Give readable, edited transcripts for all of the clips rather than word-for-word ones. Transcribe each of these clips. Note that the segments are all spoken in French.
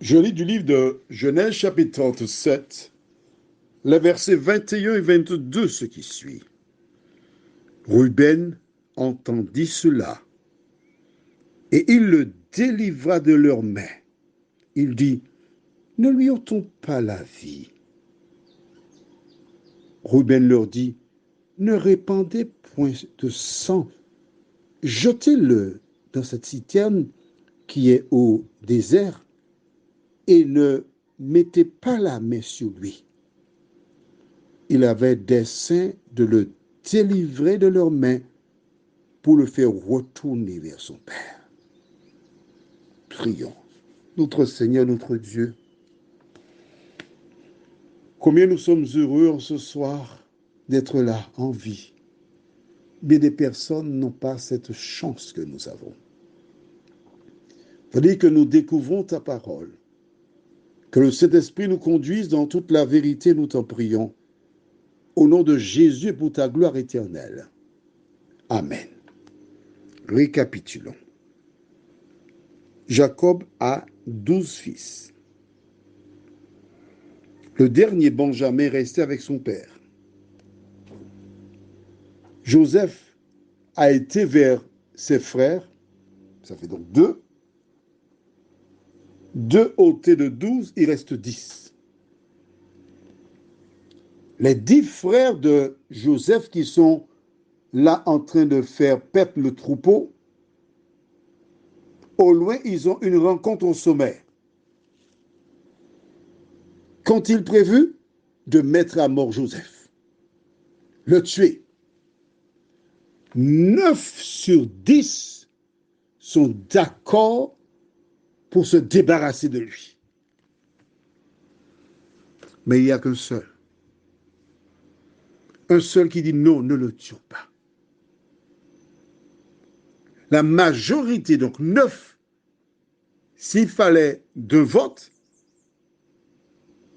Je lis du livre de Genèse chapitre 37, les versets 21 et 22, ce qui suit. Ruben entendit cela et il le délivra de leurs mains. Il dit, ne lui ôtons pas la vie. Ruben leur dit, ne répandez point de sang, jetez-le dans cette citerne qui est au désert et ne mettez pas la main sur lui. Il avait dessein de le délivrer de leurs mains pour le faire retourner vers son Père. Prions. Notre Seigneur, notre Dieu, combien nous sommes heureux en ce soir d'être là en vie. Bien des personnes n'ont pas cette chance que nous avons. C'est-à-dire que nous découvrons ta parole, que le Saint-Esprit nous conduise dans toute la vérité, nous t'en prions, au nom de Jésus pour ta gloire éternelle. Amen. Récapitulons. Jacob a 12 fils. Le dernier Benjamin restait avec son père. Joseph a été vers ses frères, ça fait donc 2. 2 ôtés de 12, il reste 10. Les 10 frères de Joseph qui sont là en train de faire perdre le troupeau, au loin, ils ont une rencontre au sommet. Qu'ont-ils prévu? De mettre à mort Joseph, le tuer. 9 sur 10 sont d'accord pour se débarrasser de lui. Mais il n'y a qu'un seul. Un seul qui dit non, ne le tuons pas. La majorité, donc 9, s'il fallait 2 votes,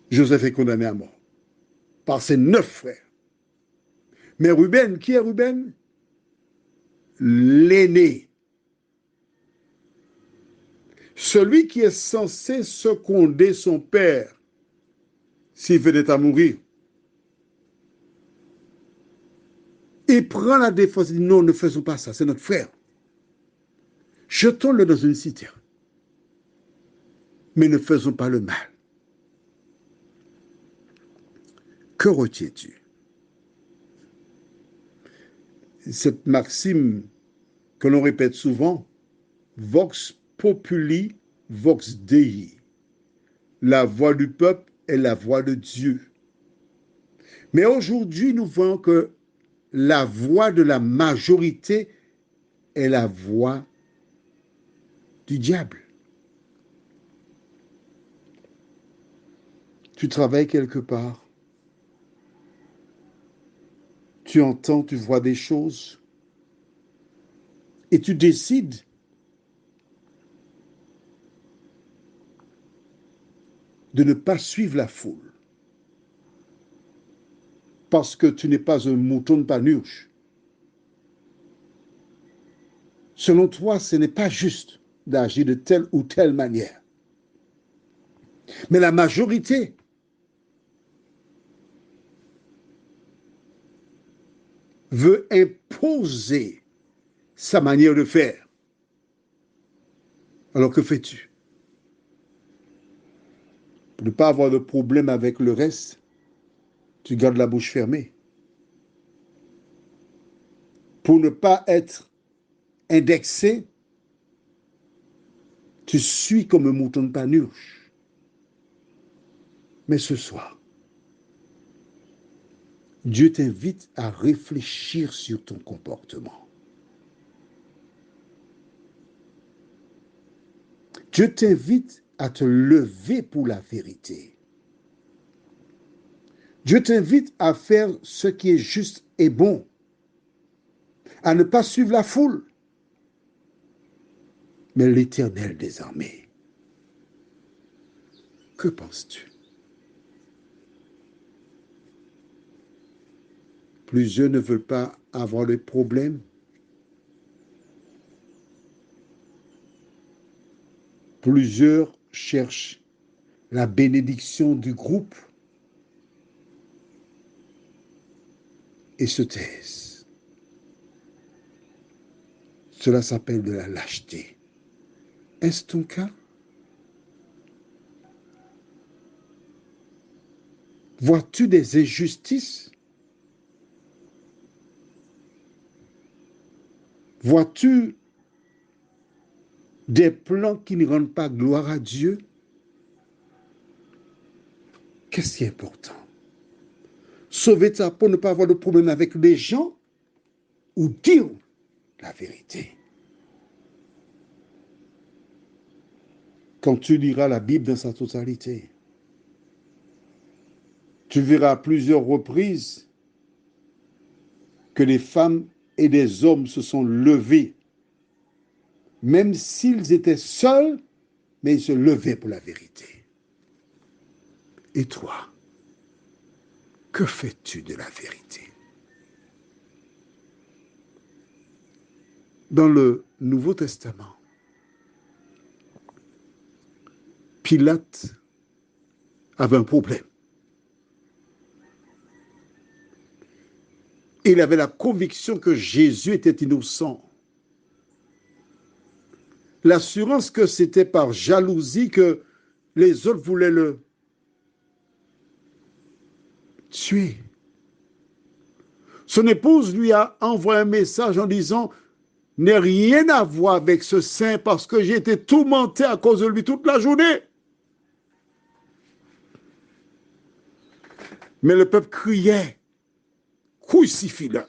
Joseph est condamné à mort par ses 9 frères. Mais Ruben, qui est Ruben? L'aîné. Celui qui est censé seconder son père s'il venait à mourir. Il prend la défense et dit non, ne faisons pas ça, c'est notre frère. Jetons-le dans une citerne. Mais ne faisons pas le mal. Que retiens-tu? Cette maxime que l'on répète souvent, vox populi, vox Dei. La voix du peuple est la voix de Dieu. Mais aujourd'hui, nous voyons que la voix de la majorité est la voix du diable. Tu travailles quelque part, tu entends, tu vois des choses, et tu décides de ne pas suivre la foule, parce que tu n'es pas un mouton de panurge. Selon toi, ce n'est pas juste d'agir de telle ou telle manière. Mais la majorité veut imposer sa manière de faire. Alors que fais-tu? Pour ne pas avoir de problème avec le reste, tu gardes la bouche fermée. Pour ne pas être indexé, tu suis comme un mouton de panurge. Mais ce soir, Dieu t'invite à réfléchir sur ton comportement. Dieu t'invite à te lever pour la vérité. Dieu t'invite à faire ce qui est juste et bon, à ne pas suivre la foule, mais l'Éternel des armées. Que penses-tu? Plusieurs ne veulent pas avoir de problème. Plusieurs cherchent la bénédiction du groupe et se taisent. Cela s'appelle de la lâcheté. Est-ce ton cas? Vois-tu des injustices? Vois-tu des plans qui ne rendent pas gloire à Dieu? Qu'est-ce qui est important? Sauver ta peau, ne pas avoir de problème avec les gens ou dire la vérité? Quand tu liras la Bible dans sa totalité, tu verras à plusieurs reprises que les femmes et les hommes se sont levés, même s'ils étaient seuls, mais ils se levaient pour la vérité. Et toi, que fais-tu de la vérité? Dans le Nouveau Testament, Pilate avait un problème. Il avait la conviction que Jésus était innocent. L'assurance que c'était par jalousie que les autres voulaient le tuer. Son épouse lui a envoyé un message en disant « N'ai rien à voir avec ce saint parce que j'ai été tourmenté à cause de lui toute la journée. » Mais le peuple criait « Crucifie-le.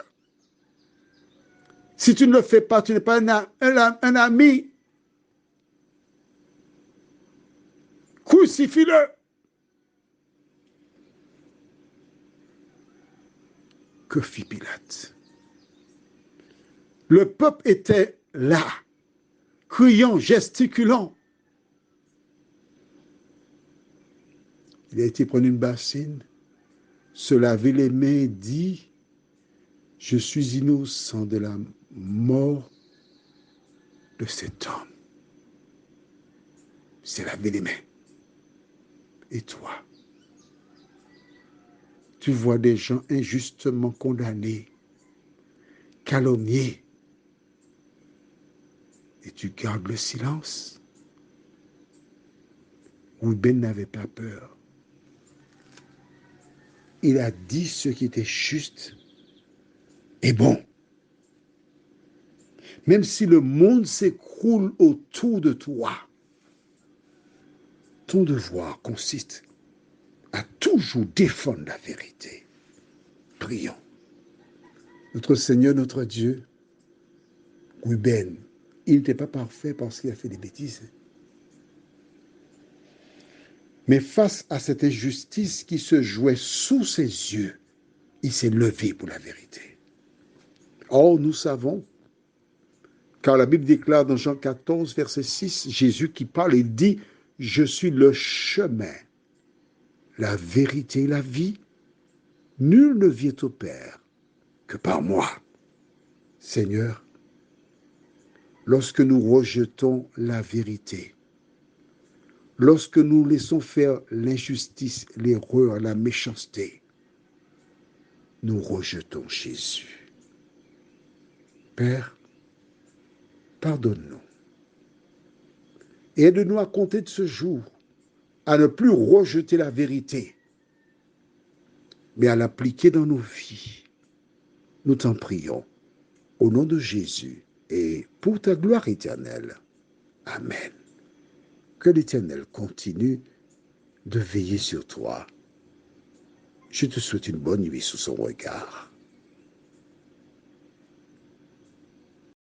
Si tu ne le fais pas, tu n'es pas un ami. Crucifie-le. » Que fit Pilate? Le peuple était là, criant, gesticulant. Il a été prendre une bassine, se laver les mains et dit « Je suis innocent de la mort de cet homme. » C'est laver les mains. Et toi? Tu vois des gens injustement condamnés, calomniés, et tu gardes le silence. Ruben n'avait pas peur. Il a dit ce qui était juste et bon. Même si le monde s'écroule autour de toi, ton devoir consiste à toujours défendre la vérité. Prions. Notre Seigneur, notre Dieu, Ruben, il n'était pas parfait parce qu'il a fait des bêtises. Mais face à cette injustice qui se jouait sous ses yeux, il s'est levé pour la vérité. Or, nous savons, car la Bible déclare dans Jean 14, verset 6, Jésus qui parle, il dit « Je suis le chemin, la vérité et la vie. Nul ne vient au Père que par moi. » Seigneur, lorsque nous rejetons la vérité, lorsque nous laissons faire l'injustice, l'erreur, la méchanceté, nous rejetons Jésus. Père, pardonne-nous. Et aide-nous à compter de ce jour, à ne plus rejeter la vérité, mais à l'appliquer dans nos vies. Nous t'en prions, au nom de Jésus, et pour ta gloire éternelle. Amen. Que l'Éternel continue de veiller sur toi. Je te souhaite une bonne nuit sous son regard.